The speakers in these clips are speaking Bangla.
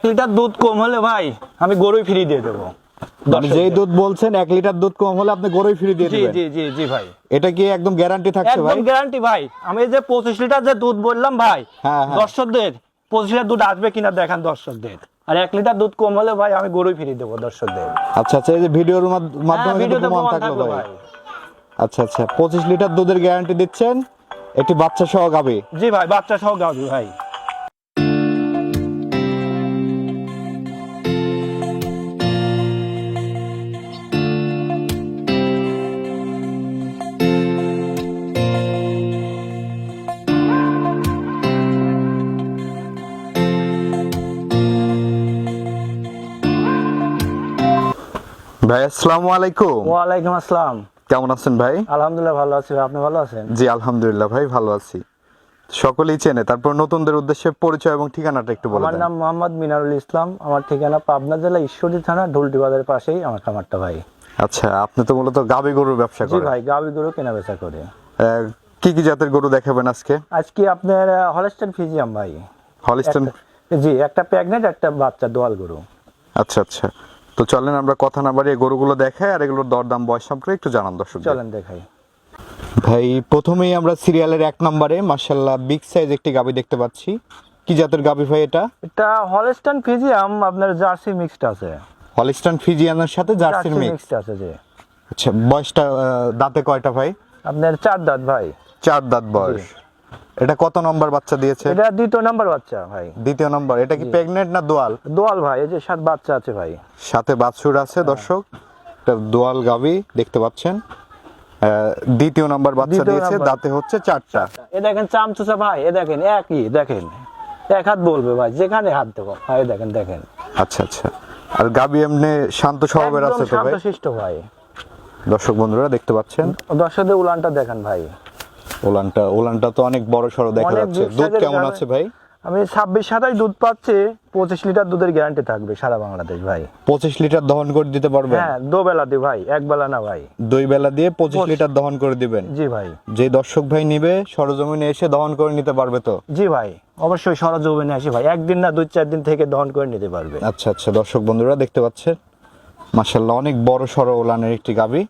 লিটার দুধ কম হলে ভাই আমি গরুই ফ্রি দিয়ে দেবো। মানে যেই দুধ বলছেন 1 লিটার দুধ কম হলে আপনি গরুই ফ্রি দিয়ে জি দিবেন? জি জি জি ভাই, এটা কি একদম গ্যারান্টি থাকছে ভাই? একদম গ্যারান্টি ভাই। আমি যে 25 লিটার যে দুধ বললাম ভাই, হ্যাঁ, হ্যাঁ। দর্শকদের 25 লিটার দুধ আসবে কিনা দেখান দর্শকদের। আর 1 লিটার দুধ কম হলে ভাই আমি গরুই ফ্রি দেবো দর্শকদের। আচ্ছা আচ্ছা, এই যে ভিডিওর মাধ্যমে কিন্তু ভিডিওতে প্রমাণ প্রমাণ থাকলো থাকলো ভাই। ভাই। আচ্ছা আচ্ছা, 25 লিটার দুধের গ্যারান্টি দিচ্ছেন, একটি বাচ্চা সহ গাভী। জি ভাই, বাচ্চা সহ গাভী ভাই। ভাই আসসালামু আলাইকুম। ওয়ালাইকুম আসসালাম। কেমন আছেন ভাই? আলহামদুলিল্লাহ ভালো আছি ভাই, আপনি ভালো আছেন? জি আলহামদুলিল্লাহ ভাই, ভালো আছি। সকলেই চেনে, তারপর নতুনদের উদ্দেশ্যে পরিচয় এবং ঠিকানাটা একটু বলে আমার দেন। নাম মোহাম্মদ মিনারুল ইসলাম, আমার ঠিকানা পাবনা জেলা ঈশ্বরদী থানা ঢুলটি বাজারের পাশেই আমার খামারটা ভাই। আচ্ছা, আপনি তো মূলত গাভী গরুর ব্যবসা জি করেন। ভাই, গাভী গরু কেনা বেচা করে। কি কি জাতের গরু দেখাবেন আজকে? আজকে আপনার হলস্টাইন ফ্রিজিয়ান ভাই। হলিস্টাইন? জি, একটা প্রেগনেন্ট একটা বাচ্চা দোয়াল গরু। আচ্ছা আচ্ছা, তো চলেন আমরা কথা না বাড়িয়ে গরুগুলো দেখাই আর এগুলোর দরদাম বয়স সম্পর্কে একটু জানান দর্শক। চলেন দেখাই ভাই, প্রথমেই আমরা সিরিয়ালের 1 নম্বরে মাশাআল্লাহ বিগ সাইজ একটি গাভী দেখতে পাচ্ছি। কি জাতের গাভী ভাই এটা? এটা হলস্টাইন ফ্রিজিয়ান, আপনার জার্সি মিক্সড আছে। হলিস্টাইন ফ্রিজিয়ানের সাথে জার্সির মিক্স। মিক্সড আছে জি। আচ্ছা, বয়সটা দাঁতে কয়টা ভাই? আপনার 4 দাঁত ভাই। 4 দাঁত বয়স। এটা কত নম্বর বাচ্চা দিয়েছে? এটা দ্বিতীয় নাম্বার বাচ্চা ভাই। দ্বিতীয় নম্বর। এটা কি প্রেগনেন্ট না দোয়াল? দোয়াল ভাই, এই যে 7 বাচ্চা আছে ভাই। সাথে বাছুর আছে দর্শক। এটা দোয়াল গাভী দেখতে পাচ্ছেন। দ্বিতীয় নম্বর বাচ্চা দ্বিতীয় দিয়েছে, নাম্বার। দাঁতে হচ্ছে 4টা। এ দেখেন চামচুসা ভাই, এ দেখেন একই, দেখেন এক হাত বলবে ভাই, যেখানে হাত দেবো ভাই, দেখেন দেখেন। আচ্ছা আচ্ছা, আর গাভী এমনি শান্ত স্বভাবের আছে তো ভাই? শান্তশিষ্ট ভাই। দর্শক বন্ধুরা দেখতে পাচ্ছেন, দর্শকদের উলানটা দেখেন ভাই। ওলানটা তো অনেক বড় সড়ো দেখা অনেক যাচ্ছে। big দুধ size-এর কেমন গাভী। আছে ভাই? আমি 26-27 দুধ পাচ্ছি, 25 লিটার দুধের গ্যারান্টি থাকবে সারা বাংলাদেশ ভাই। 25 লিটার দহন করে দিতে পারবেন? হ্যাঁ, দোবেলা দি ভাই, এক বেলা না ভাই। 2 বেলা দিয়ে 25 লিটার দহন করে দিবেন? জি ভাই। যে দর্শক ভাই নিবে সরজমিনে এসে দহন করে নিতে পারবে তো? জি ভাই, অবশ্যই সরজমিনে আসি ভাই, একদিন না 2-4 দিন থেকে দহন করে নিতে পারবে। আচ্ছা আচ্ছা, দর্শক বন্ধুরা দেখতে পাচ্ছেন মাশাআল্লাহ অনেক বড় সড়ো ওলানের একটি গাভী।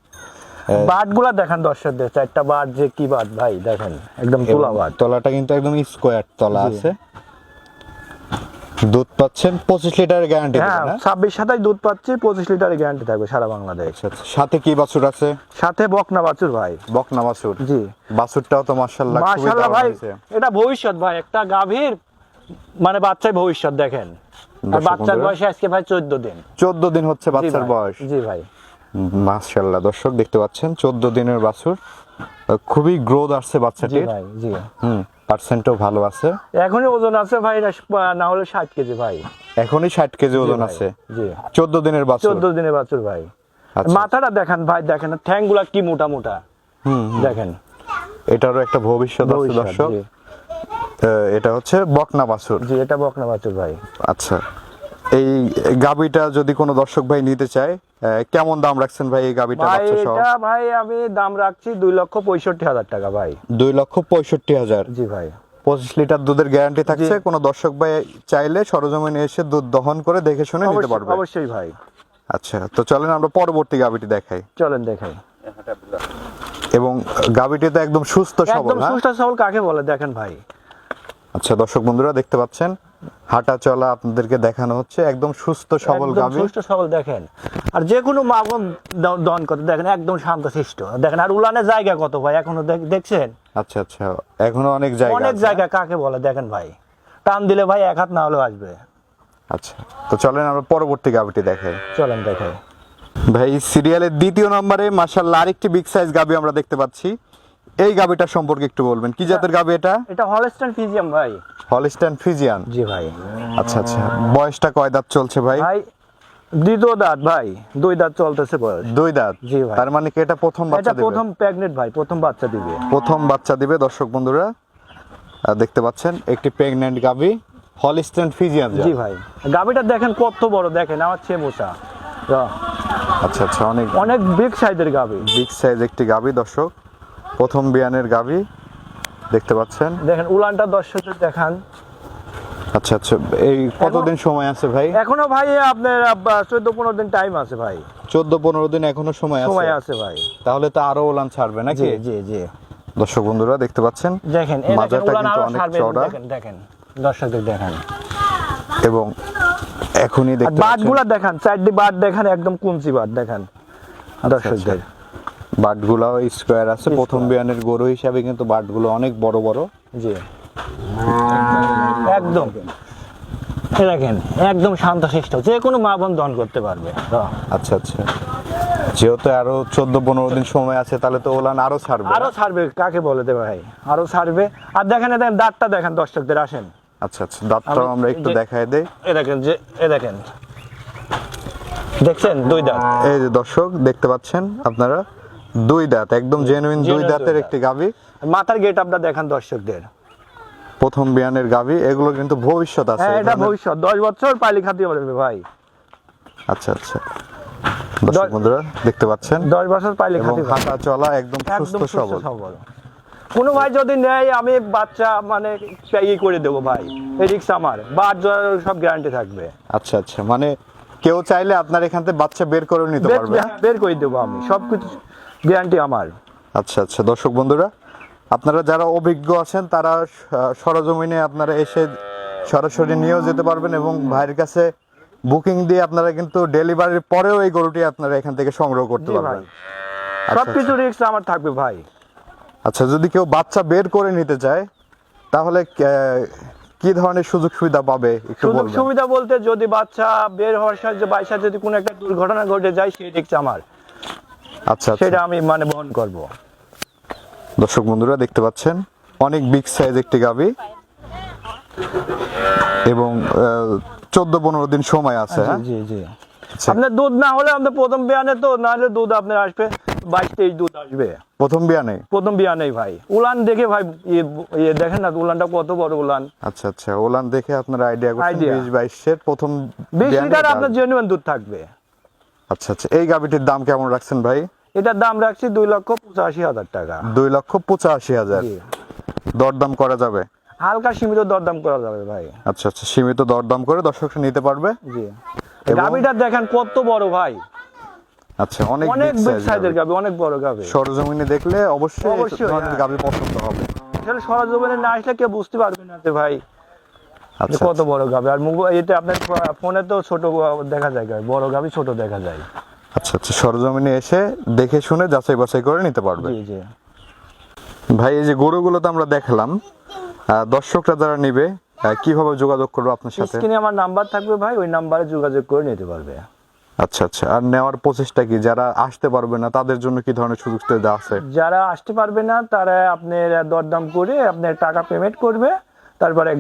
বাটগুলা দেখেন দর্শকদের, 4টা বাট যে কি বাট ভাই, দেখেন একদম তোলা বাট। তলাটা কিন্তু একদম স্কোয়ার তলা জি। আছে। দুধ পাচ্ছেন 25 লিটারের গ্যারান্টি হ্যাঁ, দেবেন? 26-27 দুধ পাচ্ছি, 25 লিটারের গ্যারান্টি থাকবে সারা বাংলাদেশ। আচ্ছা আচ্ছা, সাথে কি বাছুর আছে? সাথে বকনা বাছুর ভাই। বকনা বাছুর? জি। বাছুরটাও তো মাশাআল্লাহ খুবই মাশাআল্লাহ দারুণ ভাই, হয়েছে। এটা ভবিষ্যৎ ভাই, একটা গাভীর মানে বাচ্চার ভবিষ্যৎ দেখেন। আর দর্শক বাচ্চার বন্ধুরা, বয়স আজকে ভাই 14 দিন। 14 দিন হচ্ছে জি বাচ্চার ভাই, বয়স। জি ভাই। মাশাআল্লাহ দর্শক দেখতে পাচ্ছেন 14 দিনের বাছুর। খুবই গ্রোথ আসছে জি বাচ্চাটির। ভাই, জি। পার্সেন্টও ভালো আছে। এখনই ওজন আছে ভাই, না হলে 60 কেজি ভাই। এখনই 60 কেজি জি ওজন ভাই, আছে। জি। 14 দিনের বাছুর। 14 দিনের বাছুর ভাই। আচ্ছা। মাথাটা দেখেন ভাই, দেখেন ঠ্যাংগুলা কি মোটা মোটা, দেখেন। এটারও একটা ভবিষ্যৎ আছে ভবিষ্যৎ, দর্শক। জি। এটা হচ্ছে বকনা বাছুর। জি, এটা বকনা বাছুর ভাই। আচ্ছা, এই গাভীটা যদি কোনো দর্শক ভাই নিতে চায়, কেমন দাম রাখছেন ভাই এই গাভীটা ভাই বাচ্চা সহ? এটা ভাই আমি দাম রাখছি 2,65,000 টাকা ভাই। 2,65,000? জি ভাই। 25 লিটার দুধের গ্যারান্টি থাকছে। কোনো দর্শক ভাই চাইলে সরজমিনে এসে দুধ দহন করে দেখে শুনে নিতে অবশ্যই, পারবে? অবশ্যই ভাই। আচ্ছা, তো চলেন আমরা পরবর্তী গাভীটি দেখাই। চলেন দেখাই। এবং গাভীটি তো একদম সুস্থ সবল, একদম হ্যাঁ? সুস্থ সবল কাকে বলে দেখেন ভাই। আচ্ছা, দর্শক বন্ধুরা দেখতে পাচ্ছেন হাঁটা চলা আপনাদেরকে দেখানো হচ্ছে, একদম সুস্থ সবল একদম গাভী। সুস্থ সবল দেখেন। আর যে কোনো মাগন দন করতে দেখেন একদম শান্তশিষ্ট দেখেন। আর উলানের জায়গা কত ভাই এখনো দেখছেন? আচ্ছা আচ্ছা, এখনো অনেক জায়গা অনেক আছে। জায়গা কাকে বলে দেখেন ভাই, টান দিলে ভাই 1 হাত না হলেও আসবে। আচ্ছা, তো চলেন আমরা পরবর্তী গাভীটি দেখাই। চলেন দেখাই। ভাই সিরিয়ালের 2য় নম্বরে মাশাআল্লাহ আরেকটি বিগ সাইজ গাভী আমরা দেখতে পাচ্ছি। এই গাভীটা সম্পর্কে একটু বলবেন, কি জাতের গাভী এটা? এটা হলস্টাইন ফ্রিজিয়ান ভাই। Holstein Friesian? জি ভাই। আচ্ছা আচ্ছা, বয়সটা কয় দাঁত চলছে ভাই? ভাই দ্বিতীয় দাঁত ভাই, 2 দাঁত চলতেছে বয়স। 2 দাঁত? জি ভাই। তার মানে কি এটা প্রথম এটা বাচ্চা দিবে? প্রথম প্রেগনেন্ট ভাই, প্রথম বাচ্চা দিবে। প্রথম বাচ্চা দিবে দর্শক বন্ধুরা। দেখতে পাচ্ছেন একটি প্রেগন্যান্ট গাভী, হলিস্টাইন ফ্রিজিয়ান। জি ভাই, গাভীটা দেখেন কত বড়, দেখেন আমার চেয়ে মোটা। আচ্ছা আচ্ছা, অনেক অনেক বিগ সাইজের গাভী। বিগ সাইজ একটি গাভী দর্শক, প্রথম বিয়ানের গাভী দেখতে পাচ্ছেন। দেখেন উলানটা দর্শকদের দেখান। আচ্ছা আচ্ছা, এই কতদিন সময় আছে ভাই? এখনো ভাই আপনার 14-15 দিন টাইম আছে ভাই। 14-15 দিন এখনো সময় আছে? সময় আছে ভাই। তাহলে তো আরো উলান ছাড়বে নাকি? জি জি জি। দর্শক বন্ধুরা দেখতে পাচ্ছেন, দেখেন এই দেখেন মাজাটা উলান কিন্তু আরো অনেক ছাড়বে, চওড়া দেখেন দেখেন দর্শকদের দেখেন। এবং এখনই আর দেখতে পাচ্ছেন বাটগুলা দেখেন, চারটি বাট দেখেন, একদম কুঞ্চি বাট দেখেন দর্শকদের। বাটগুলাও স্কোয়ার আছে, প্রথম বিয়ানের গরু হিসাবে কিন্তু বাটগুলো অনেক বড় বড়। জি একদম এই দেখেন একদম শান্তশিষ্ট, যে কোনো মা বোন দহন করতে পারবে। আচ্ছা আচ্ছা, যেহেতু আরো 14-15 দিন সময় আছে, তাহলে তো ওলান আরো ছাড়বে। আরো ছাড়বে, কাকে বলে দেবে ভাই, আরো ছাড়বে। আর দেখেন দেখেন দাঁতটা দেখেন দর্শকদের, আসেন। আচ্ছা আচ্ছা, দাঁতটাও আমরা একটু দেখায় দেই। এ দেখেন যে এ দেখেন, দেখছেন দুই দাঁত। এই যে দর্শক দেখতে পাচ্ছেন আপনারা, দুই দাঁত, একদম জেনুইন দুই দাঁতের একটি গাভী। মাথার গেট আপটা দেখেন দর্শকদের, প্রথম বিয়ানের গাভী, এগুলো কিন্তু ভবিষ্যৎ আছে। হ্যাঁ এটা ভবিষ্যৎ, 10 বছর পাইলি খাতে পারবে ভাই। আচ্ছা আচ্ছা, দর্শক বন্ধুরা দেখতে পাচ্ছেন 10 বছর পাইলি এবং খাতে হাঁটা চলা একদম সুস্থ সবল। কোনো ভাই যদি নেয়, আমি বাচ্চা মানে ইয়ে করে দেবো ভাই, এই রিক্স আমার, বাচ্চা সব গ্যারান্টি থাকবে। আচ্ছা আচ্ছা, মানে কেউ চাইলে আপনার এখান থেকে বাচ্চা বের করে নিতে পারবে? বের করে দেবো আমি, সবকিছু গ্যারান্টি আমার। আচ্ছা আচ্ছা, দর্শক বন্ধুরা আপনারা যারা অভিজ্ঞ আছেন তারা সরজমিনে আপনারা এসে সরাসরি নিয়েও যেতে পারবেন এবং ভাইয়ের কাছে বুকিং দিয়ে আপনারা কিন্তু ডেলিভারির পরেও এই গরুটি আপনারা এখান থেকে সংগ্রহ করতে পারবেন। সবকিছু রিস্ক আমার থাকবে ভাই। আচ্ছা, যদি কেউ বাচ্চা বের করে নিতে চায় তাহলে কি ধরনের সুযোগ সুবিধা পাবে একটু সুযোগ বলবেন? সুবিধা বলতে, যদি বাচ্চা বের হওয়ার সাথে বাইশা যদি কোনো একটা দুর্ঘটনা ঘটে যায়, সেই রিস্ক আমার, আচ্ছা সেটা আচ্ছা, আমি মানে বহন করব। দর্শক বন্ধুরা দেখতে পাচ্ছেন অনেক বিগ সাইজ একটি গাভী এবং 14-15 দিন সময় আছে। হ্যাঁ জি জি। আচ্ছা, আপনার দুধ না হলে আমাদের প্রথম বিয়ানে, তো না হলে দুধ আপনার আসবে 22-23 দুধ আসবে প্রথম বিয়ানে? প্রথম বিয়ানেই ভাই। উলান দেখে ভাই ইয়ে দেখেন না উলানটা কত বড় উলান। আচ্ছা আচ্ছা, ওলান দেখে আপনার আইডিয়া করছেন Idea। 20-22 প্রথম 20 বিয়ানে লিটার এটা আপনার জেনুইন দুধ থাকবে। আচ্ছা আচ্ছা, এই গাভীটির দাম কেমন রাখছেন ভাই? এটার দাম রাখছি 2,85,000 টাকা। 2,85,000। জি। দরদাম করা যাবে? হালকা সীমিত দরদাম করা যাবে ভাই। আচ্ছা আচ্ছা, সীমিত দরদাম করে দর্শকরা নিতে পারবে। জি। এবং- গাভীটা দেখেন কত বড় ভাই, আচ্ছা, অনেক অনেক big বিগ size সাইজের গাভী। গাভী, অনেক বড় গাভী। সরজমিনে দেখলে অবশ্যই এই অবশ্যই, ধরনের হ্যাঁ। গাভী পছন্দ হবে। আসলে সরজমিনে না আসলে কেউ বুঝতে পারবে না যে ভাই যে আচ্ছা কত বড় গাভী। আর এটা আপনার ফোনে তো ছোট দেখা যায়, বড় গাভী ছোট দেখা যায়। আচ্ছা আচ্ছা, সরজমিনে এসে দেখে শুনে যাচাই বাছাই করে নিতে পারবে। জি জি। ভাই এই যে গরুগুলো তো আমরা দেখলাম, দর্শকরা যারা নিবে কিভাবে যোগাযোগ করবে আপনার সাথে? স্ক্রিনে আমার নাম্বার থাকবে ভাই, ওই নাম্বারে যোগাযোগ করে নিতে পারবে। আচ্ছা আচ্ছা, আর নেওয়ার প্রসেসটা কি? যারা আসতে পারবে না তাদের জন্য কি ধরনের সুযোগ সুবিধা আছে? যারা আসতে পারবে না তারা আপনার দরদাম করে আপনার টাকা পেমেন্ট করবে, তারপরে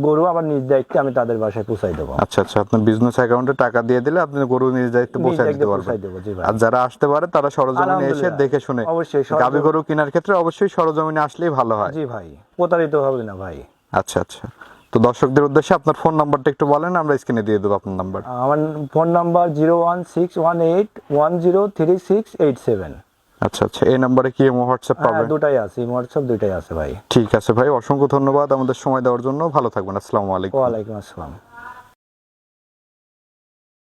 গরু আমার নিজ দায়িত্বে আমি তাদের বাসায় পৌঁছাই দেবো। আচ্ছা আচ্ছা, আপনার বিজনেস অ্যাকাউন্টে টাকা দিয়ে দিলে আপনি গরু নিজ দায়িত্বে পৌঁছে দিতে পারবেন। পৌঁছাই দেবো, জি ভাই। আর যারা আসতে পারে তারা সরজমিনে এসে আলহামদুলিল্লাহ। দেখে শুনে অবশ্যই গাভী গরু কেনার ক্ষেত্রে অবশ্যই সরজমিনে আসলেই ভালো হয়। জি ভাই, প্রতারিত হবে না ভাই। আচ্ছা আচ্ছা, তো দর্শকদের উদ্দেশ্যে আপনার ফোন নাম্বারটা একটু বলেন, আমরা স্ক্রিনে দিয়ে দেবো আপনার নাম্বার। আমার ফোন নাম্বার 01618103687। আচ্ছা আচ্ছা, এই নাম্বারে কি হোয়াটসঅ্যাপ পাবে? দুটাই আছে, হোয়াটসঅ্যাপ দুটাই আছে ভাই। ঠিক আছে ভাই, অসংখ্য ধন্যবাদ আমাদের সময় দেওয়ার জন্য। ভালো থাকবেন, আসসালামু আলাইকুম। ওয়ালাইকুম আসসালাম।